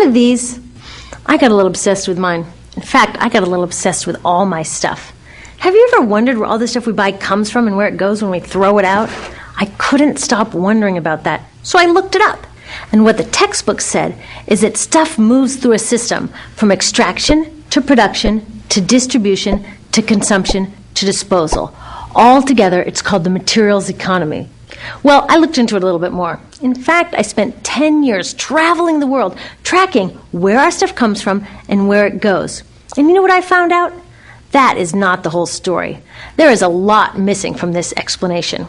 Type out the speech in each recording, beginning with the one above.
One of these, I got a little obsessed with mine. In fact, I got a little obsessed with all my stuff. Have you ever wondered where all the stuff we buy comes from and where it goes when we throw it out? I couldn't stop wondering about that, so I looked it up. And what the textbook said is that stuff moves through a system from extraction to production to distribution to consumption to disposal. All together, it's called the materials economy. Well, I looked into it a little bit more. In fact, I spent 10 years traveling the world, tracking where our stuff comes from and where it goes. And you know what I found out? That is not the whole story. There is a lot missing from this explanation.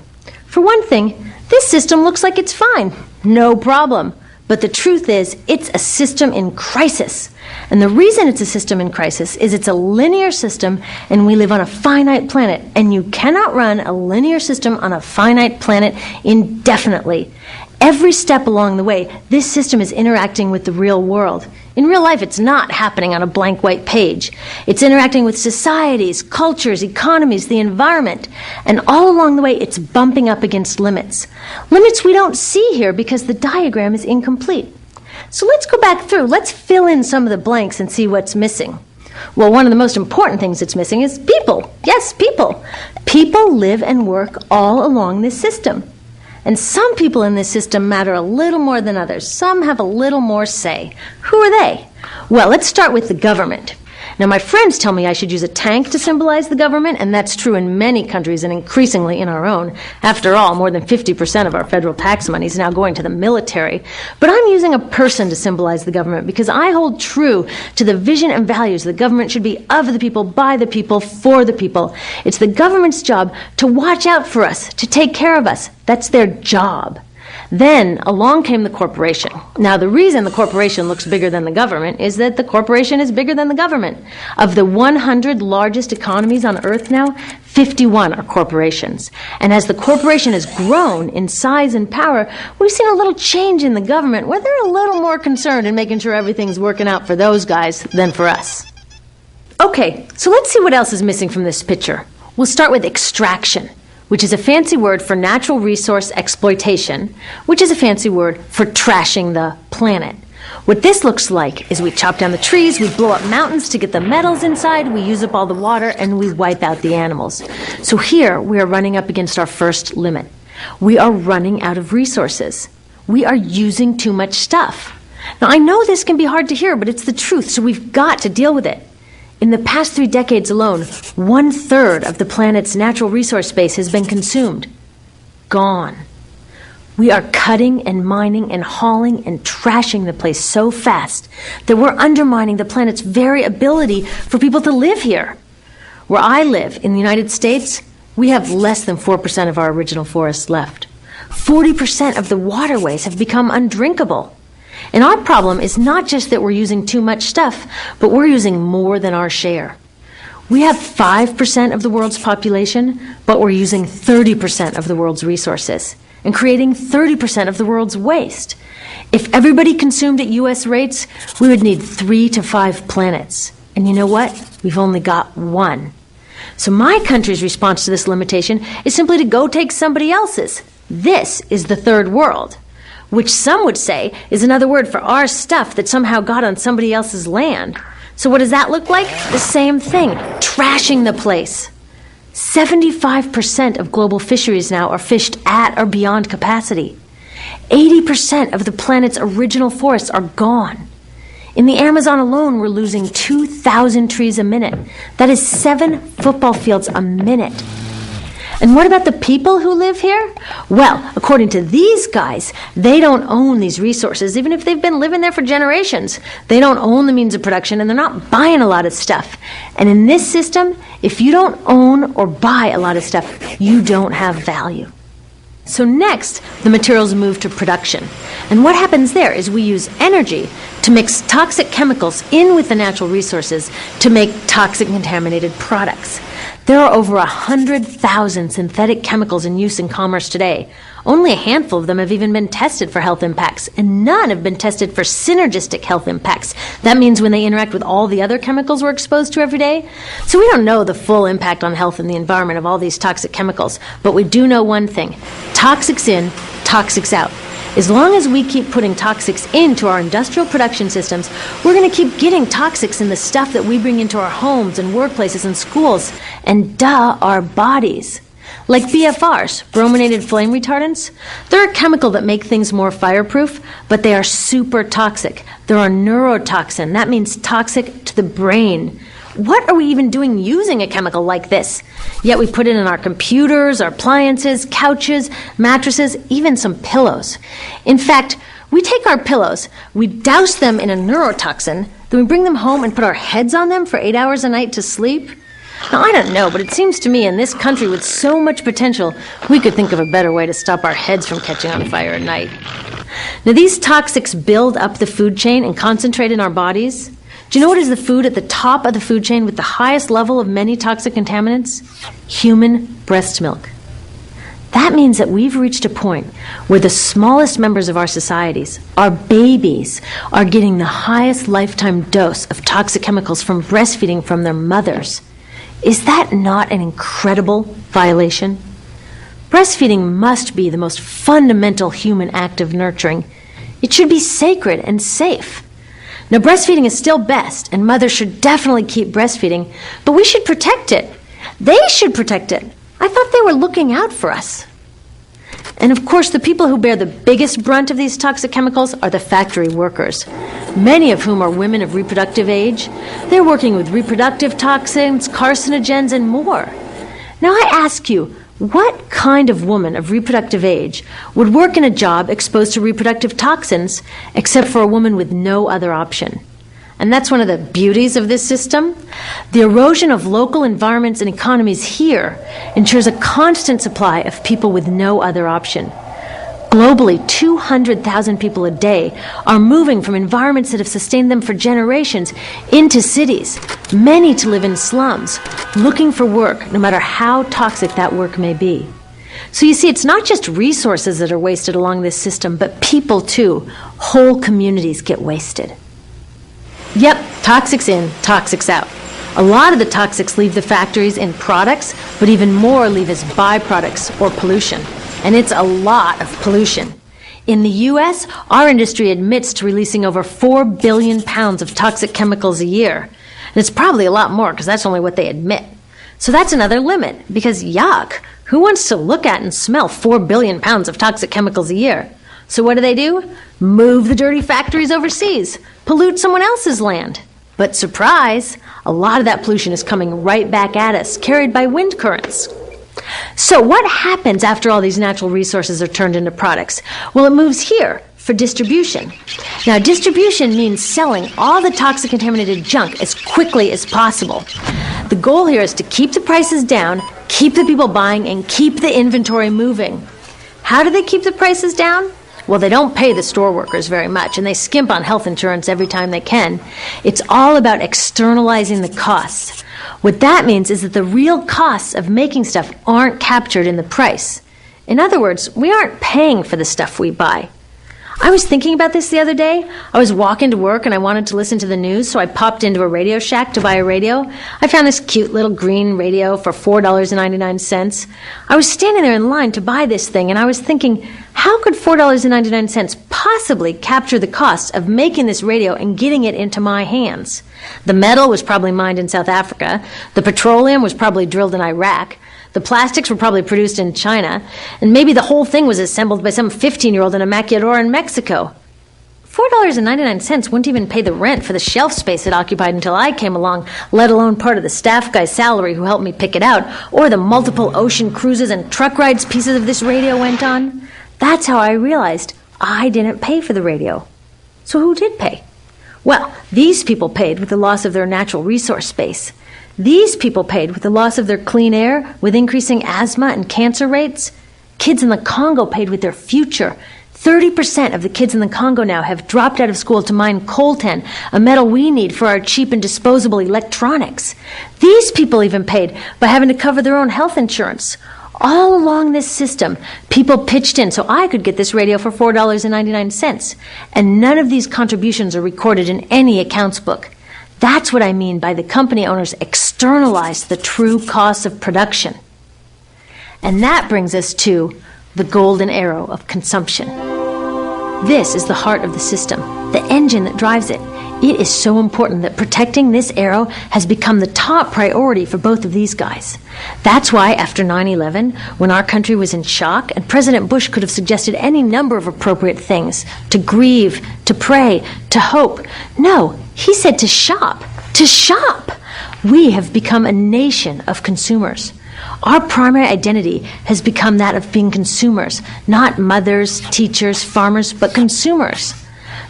For one thing, this system looks like it's fine. No problem. But the truth is, it's a system in crisis. And the reason it's a system in crisis is it's a linear system, and we live on a finite planet. And you cannot run a linear system on a finite planet indefinitely. Every step along the way, this system is interacting with the real world. In real life, it's not happening on a blank white page. It's interacting with societies, cultures, economies, the environment. And all along the way, it's bumping up against limits. Limits we don't see here because the diagram is incomplete. So let's go back through. Let's fill in some of the blanks and see what's missing. Well, one of the most important things that's missing is people. Yes, people. People live and work all along this system. And some people in this system matter a little more than others. Some have a little more say. Who are they? Well, let's start with the government. Now, my friends tell me I should use a tank to symbolize the government, and that's true in many countries and increasingly in our own. After all, more than 50% of our federal tax money is now going to the military. But I'm using a person to symbolize the government because I hold true to the vision and values the government should be of the people, by the people, for the people. It's the government's job to watch out for us, to take care of us. That's their job. Then along came the corporation. Now, the reason the corporation looks bigger than the government is that the corporation is bigger than the government. Of the 100 largest economies on Earth now, 51 are corporations. And as the corporation has grown in size and power, we've seen a little change in the government where they're a little more concerned in making sure everything's working out for those guys than for us. Okay, so let's see what else is missing from this picture. We'll start with extraction, which is a fancy word for natural resource exploitation, which is a fancy word for trashing the planet. What this looks like is we chop down the trees, we blow up mountains to get the metals inside, we use up all the water, and we wipe out the animals. So here we are running up against our first limit. We are running out of resources. We are using too much stuff. Now, I know this can be hard to hear, but it's the truth, so we've got to deal with it. In the past 3 decades alone, 1/3 of the planet's natural resource space has been consumed. Gone. We are cutting and mining and hauling and trashing the place so fast that we're undermining the planet's very ability for people to live here. Where I live, in the United States, we have less than 4% of our original forests left. 40% of the waterways have become undrinkable. And our problem is not just that we're using too much stuff, but we're using more than our share. We have 5% of the world's population, but we're using 30% of the world's resources and creating 30% of the world's waste. If everybody consumed at U.S. rates, we would need 3 to 5 planets. And you know what? We've only got 1. So my country's response to this limitation is simply to go take somebody else's. This is the third world, which some would say is another word for our stuff that somehow got on somebody else's land. So what does that look like? The same thing, trashing the place. 75% of global fisheries now are fished at or beyond capacity. 80% of the planet's original forests are gone. In the Amazon alone, we're losing 2,000 trees a minute. That is 7 football fields a minute. And what about the people who live here? Well, according to these guys, they don't own these resources, even if they've been living there for generations. They don't own the means of production, and they're not buying a lot of stuff. And in this system, if you don't own or buy a lot of stuff, you don't have value. So next, the materials move to production. And what happens there is we use energy to mix toxic chemicals in with the natural resources to make toxic contaminated products. There are over 100,000 synthetic chemicals in use in commerce today. Only a handful of them have even been tested for health impacts, and none have been tested for synergistic health impacts. That means when they interact with all the other chemicals we're exposed to every day. So we don't know the full impact on health and the environment of all these toxic chemicals, but we do know one thing: toxics in, toxics out. As long as we keep putting toxics into our industrial production systems, we're going to keep getting toxics in the stuff that we bring into our homes and workplaces and schools, and our bodies. Like BFRs, brominated flame retardants. They're a chemical that make things more fireproof, but they are super toxic. They're a neurotoxin. That means toxic to the brain. What are we even doing using a chemical like this? Yet we put it in our computers, our appliances, couches, mattresses, even some pillows. In fact, we take our pillows, we douse them in a neurotoxin, then we bring them home and put our heads on them for 8 hours a night to sleep. Now, I don't know, but it seems to me in this country with so much potential, we could think of a better way to stop our heads from catching on fire at night. Now, these toxics build up the food chain and concentrate in our bodies. Do you know what is the food at the top of the food chain with the highest level of many toxic contaminants? Human breast milk. That means that we've reached a point where the smallest members of our societies, our babies, are getting the highest lifetime dose of toxic chemicals from breastfeeding from their mothers. Is that not an incredible violation? Breastfeeding must be the most fundamental human act of nurturing. It should be sacred and safe. Now, breastfeeding is still best, and mothers should definitely keep breastfeeding, but we should protect it. They should protect it. I thought they were looking out for us. And of course, the people who bear the biggest brunt of these toxic chemicals are the factory workers, many of whom are women of reproductive age. They're working with reproductive toxins, carcinogens, and more. Now, I ask you, what kind of woman of reproductive age would work in a job exposed to reproductive toxins except for a woman with no other option? And that's one of the beauties of this system. The erosion of local environments and economies here ensures a constant supply of people with no other option. Globally, 200,000 people a day are moving from environments that have sustained them for generations into cities, many to live in slums, looking for work, no matter how toxic that work may be. So you see, it's not just resources that are wasted along this system, but people too. Whole communities get wasted. Yep, toxics in, toxics out. A lot of the toxics leave the factories in products, but even more leave as byproducts or pollution. And it's a lot of pollution. In the U.S., our industry admits to releasing over 4 billion pounds of toxic chemicals a year. And it's probably a lot more because that's only what they admit. So that's another limit, because yuck, who wants to look at and smell 4 billion pounds of toxic chemicals a year? So what do? Move the dirty factories overseas, pollute someone else's land. But surprise, a lot of that pollution is coming right back at us, carried by wind currents. So what happens after all these natural resources are turned into products? Well, it moves here for distribution. Now, distribution means selling all the toxic contaminated junk as quickly as possible. The goal here is to keep the prices down, keep the people buying, and keep the inventory moving. How do they keep the prices down? Well, they don't pay the store workers very much, and they skimp on health insurance every time they can. It's all about externalizing the costs. What that means is that the real costs of making stuff aren't captured in the price. In other words, we aren't paying for the stuff we buy. I was thinking about this the other day. I was walking to work and I wanted to listen to the news, so I popped into a Radio Shack to buy a radio. I found this cute little green radio for $4.99. I was standing there in line to buy this thing, and I was thinking, how could $4.99 possibly capture the cost of making this radio and getting it into my hands? The metal was probably mined in South Africa. The petroleum was probably drilled in Iraq. The plastics were probably produced in China, and maybe the whole thing was assembled by some 15-year-old in a maquiladora in Mexico. $4.99 wouldn't even pay the rent for the shelf space it occupied until I came along, let alone part of the staff guy's salary who helped me pick it out, or the multiple ocean cruises and truck rides pieces of this radio went on. That's how I realized I didn't pay for the radio. So who did pay? Well, these people paid with the loss of their natural resource space. These people paid with the loss of their clean air, with increasing asthma and cancer rates. Kids in the Congo paid with their future. 30% of the kids in the Congo now have dropped out of school to mine coltan, a metal we need for our cheap and disposable electronics. These people even paid by having to cover their own health insurance. All along this system, people pitched in so I could get this radio for $4.99. And none of these contributions are recorded in any accounts book. That's what I mean by the company owners externalize the true costs of production. And that brings us to the golden arrow of consumption. This is the heart of the system, the engine that drives it. It is so important that protecting this arrow has become the top priority for both of these guys. That's why after 9/11, when our country was in shock, and President Bush could have suggested any number of appropriate things, to grieve, to pray, to hope. No, he said to shop. To shop! We have become a nation of consumers. Our primary identity has become that of being consumers, not mothers, teachers, farmers, but consumers.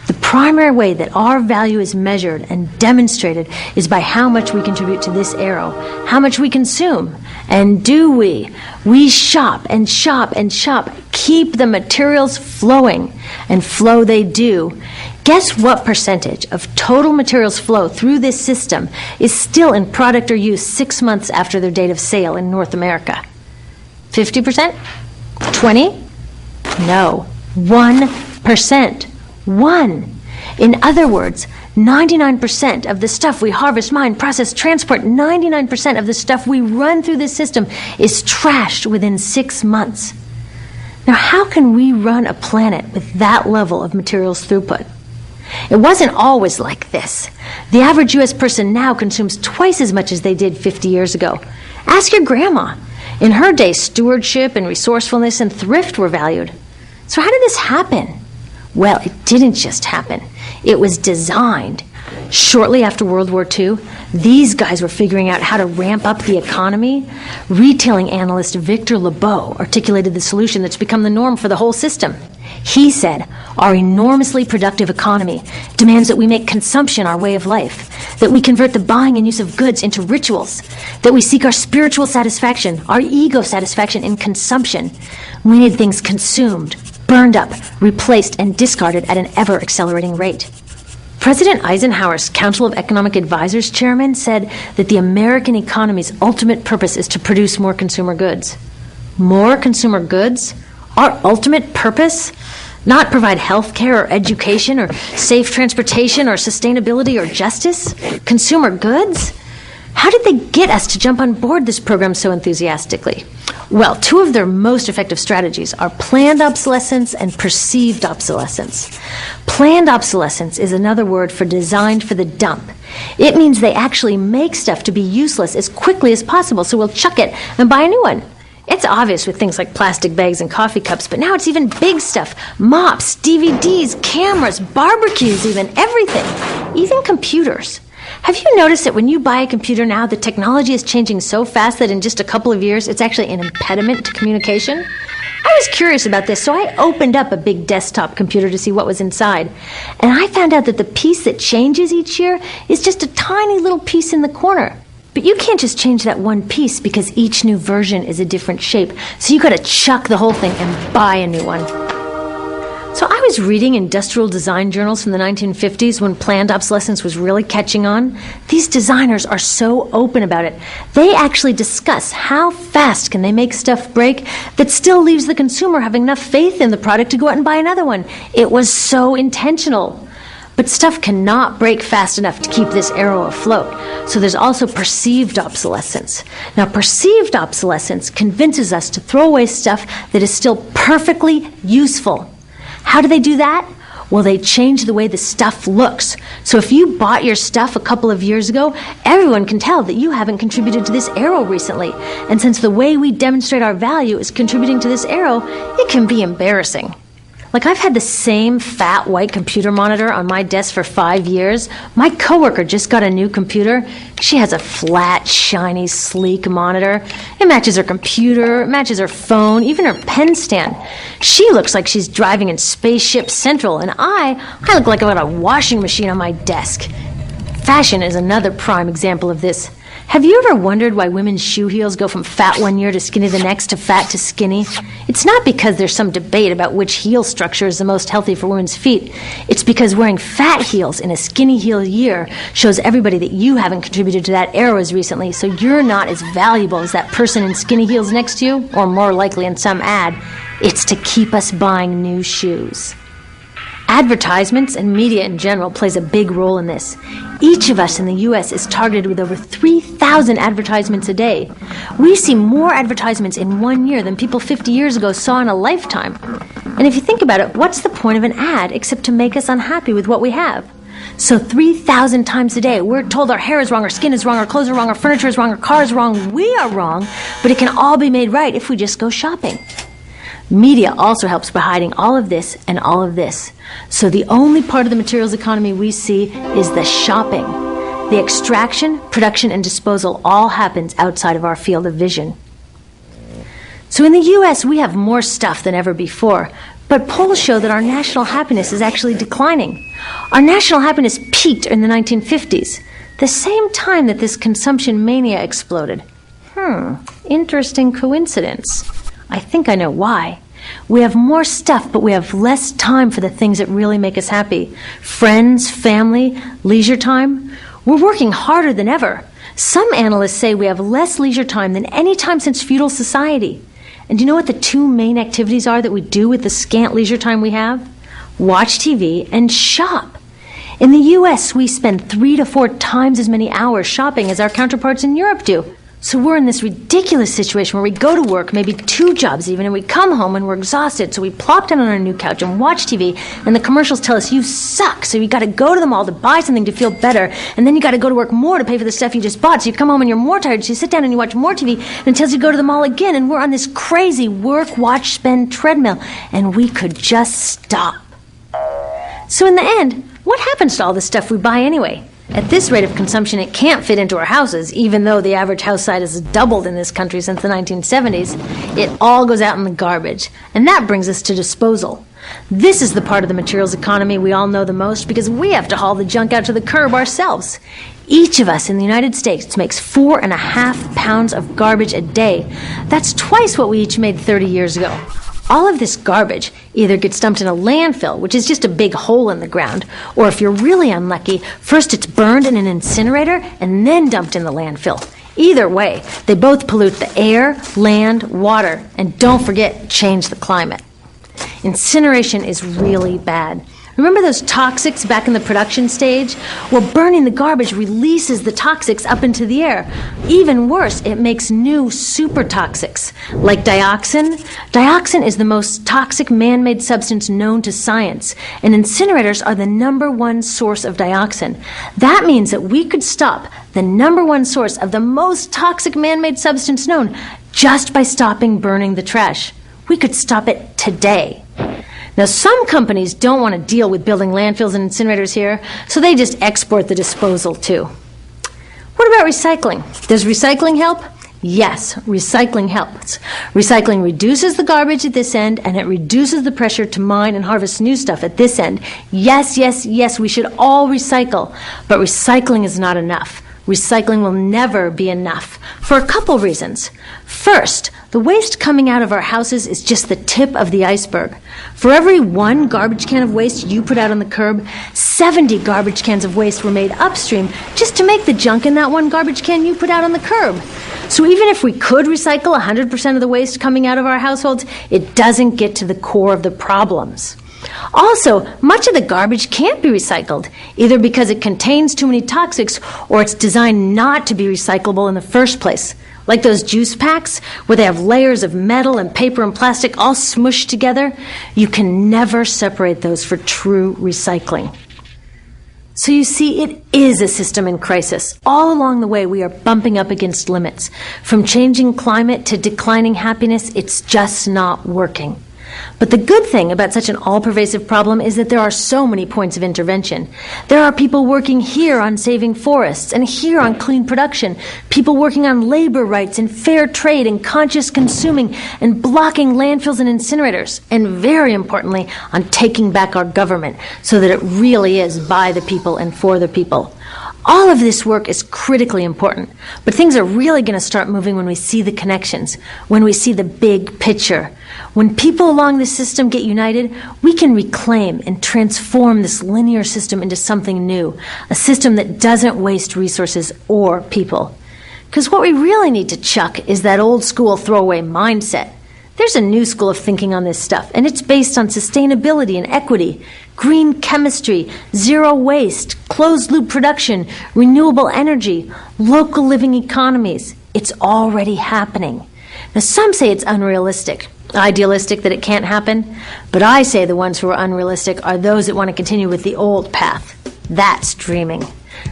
The primary way that our value is measured and demonstrated is by how much we contribute to this arrow, how much we consume. And do we? We shop and shop and shop, keep the materials flowing, and flow they do. Guess what percentage of total materials flow through this system is still in product or use 6 months after their date of sale in North America? 50%? 20? No, 1%. 1. In other words, 99% of the stuff we harvest, mine, process, transport, 99% of the stuff we run through this system is trashed within 6 months. Now, how can we run a planet with that level of materials throughput? It wasn't always like this. The average U.S. person now consumes twice as much as they did 50 years ago. Ask your grandma. In her day, stewardship and resourcefulness and thrift were valued. So how did this happen? Well, it didn't just happen. It was designed. Shortly after World War II, these guys were figuring out how to ramp up the economy. Retailing analyst Victor Lebow articulated the solution that's become the norm for the whole system. He said, our enormously productive economy demands that we make consumption our way of life, that we convert the buying and use of goods into rituals, that we seek our spiritual satisfaction, our ego satisfaction in consumption. We need things consumed, burned up, replaced, and discarded at an ever-accelerating rate. President Eisenhower's Council of Economic Advisors chairman said that the American economy's ultimate purpose is to produce more consumer goods. More consumer goods? Our ultimate purpose? Not provide health care or education or safe transportation or sustainability or justice? Consumer goods? How did they get us to jump on board this program so enthusiastically? Well, two of their most effective strategies are planned obsolescence and perceived obsolescence. Planned obsolescence is another word for designed for the dump. It means they actually make stuff to be useless as quickly as possible, so we'll chuck it and buy a new one. It's obvious with things like plastic bags and coffee cups, but now it's even big stuff. Mops, DVDs, cameras, barbecues even, everything. Even computers. Have you noticed that when you buy a computer now, the technology is changing so fast that in just a couple of years, it's actually an impediment to communication? I was curious about this, so I opened up a big desktop computer to see what was inside. And I found out that the piece that changes each year is just a tiny little piece in the corner. But you can't just change that one piece because each new version is a different shape. So you got to chuck the whole thing and buy a new one. So I was reading industrial design journals from the 1950s when planned obsolescence was really catching on. These designers are so open about it. They actually discuss how fast can they make stuff break that still leaves the consumer having enough faith in the product to go out and buy another one. It was so intentional. But stuff cannot break fast enough to keep this arrow afloat. So there's also perceived obsolescence. Now, perceived obsolescence convinces us to throw away stuff that is still perfectly useful. How do they do that? Well, they change the way the stuff looks. So if you bought your stuff a couple of years ago, everyone can tell that you haven't contributed to this arrow recently. And since the way we demonstrate our value is contributing to this arrow, it can be embarrassing. Like, I've had the same fat white computer monitor on my desk for 5 years. My coworker just got a new computer. She has a flat, shiny, sleek monitor. It matches her computer, it matches her phone, even her pen stand. She looks like she's driving in Spaceship Central, and I look like I've got a washing machine on my desk. Fashion is another prime example of this. Have you ever wondered why women's shoe heels go from fat one year to skinny the next to fat to skinny? It's not because there's some debate about which heel structure is the most healthy for women's feet. It's because wearing fat heels in a skinny heel year shows everybody that you haven't contributed to that era as recently, so you're not as valuable as that person in skinny heels next to you, or more likely in some ad. It's to keep us buying new shoes. Advertisements and media in general plays a big role in this. Each of us in the U.S. is targeted with over 3,000 advertisements a day. We see more advertisements in 1 year than people 50 years ago saw in a lifetime. And if you think about it, what's the point of an ad except to make us unhappy with what we have? So 3,000 times a day, we're told our hair is wrong, our skin is wrong, our clothes are wrong, our furniture is wrong, our car is wrong. We are wrong, but it can all be made right if we just go shopping. Media also helps by hiding all of this and all of this. So the only part of the materials economy we see is the shopping. The extraction, production, and disposal all happens outside of our field of vision. So in the U.S., we have more stuff than ever before, but polls show that our national happiness is actually declining. Our national happiness peaked in the 1950s, the same time that this consumption mania exploded. Interesting coincidence. I think I know why. We have more stuff, but we have less time for the things that really make us happy. Friends, family, leisure time. We're working harder than ever. Some analysts say we have less leisure time than any time since feudal society. And do you know what the two main activities are that we do with the scant leisure time we have? Watch TV and shop. In the U.S., we spend 3 to 4 times as many hours shopping as our counterparts in Europe do. So we're in this ridiculous situation where we go to work, maybe 2 jobs even, and we come home and we're exhausted. So we plop down on our new couch and watch TV, and the commercials tell us you suck. So you got to go to the mall to buy something to feel better, and then you got to go to work more to pay for the stuff you just bought. So you come home and you're more tired, so you sit down and you watch more TV, and it tells you to go to the mall again, and we're on this crazy work, watch, spend treadmill, and we could just stop. So in the end, what happens to all the stuff we buy anyway? At this rate of consumption, it can't fit into our houses, even though the average house size has doubled in this country since the 1970s. It all goes out in the garbage. And that brings us to disposal. This is the part of the materials economy we all know the most because we have to haul the junk out to the curb ourselves. Each of us in the United States makes 4.5 pounds of garbage a day. That's twice what we each made 30 years ago. All of this garbage either gets dumped in a landfill, which is just a big hole in the ground, or if you're really unlucky, first it's burned in an incinerator and then dumped in the landfill. Either way, they both pollute the air, land, water, and don't forget, change the climate. Incineration is really bad. Remember those toxics back in the production stage? Well, burning the garbage releases the toxics up into the air. Even worse, it makes new super toxics, like dioxin. Dioxin is the most toxic man-made substance known to science, and incinerators are the #1 source of dioxin. That means that we could stop the #1 source of the most toxic man-made substance known just by stopping burning the trash. We could stop it today. Now, some companies don't want to deal with building landfills and incinerators here, so they just export the disposal too. What about recycling? Does recycling help? Yes, recycling helps. Recycling reduces the garbage at this end, and it reduces the pressure to mine and harvest new stuff at this end. Yes, yes, yes, we should all recycle, but recycling is not enough. Recycling will never be enough for a couple reasons. First, the waste coming out of our houses is just the tip of the iceberg. For every 1 garbage can of waste you put out on the curb, 70 garbage cans of waste were made upstream just to make the junk in that 1 garbage can you put out on the curb. So even if we could recycle 100% of the waste coming out of our households, it doesn't get to the core of the problems. Also, much of the garbage can't be recycled, either because it contains too many toxics or it's designed not to be recyclable in the first place. Like those juice packs, where they have layers of metal and paper and plastic all smushed together, you can never separate those for true recycling. So you see, it is a system in crisis. All along the way, we are bumping up against limits. From changing climate to declining happiness, it's just not working. But the good thing about such an all-pervasive problem is that there are so many points of intervention. There are people working here on saving forests and here on clean production, people working on labor rights and fair trade and conscious consuming and blocking landfills and incinerators, and very importantly, on taking back our government so that it really is by the people and for the people. All of this work is critically important, but things are really going to start moving when we see the connections, when we see the big picture. When people along the system get united, we can reclaim and transform this linear system into something new, a system that doesn't waste resources or people. Because what we really need to chuck is that old school throwaway mindset. There's a new school of thinking on this stuff, and it's based on sustainability and equity, green chemistry, zero waste, closed-loop production, renewable energy, local living economies. It's already happening. Now, some say it's unrealistic, idealistic that it can't happen, but I say the ones who are unrealistic are those that want to continue with the old path. That's dreaming.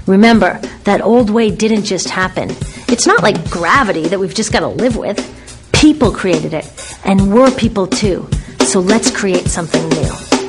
Remember, that old way didn't just happen. It's not like gravity that we've just got to live with. People created it, and we're people too. So let's create something new.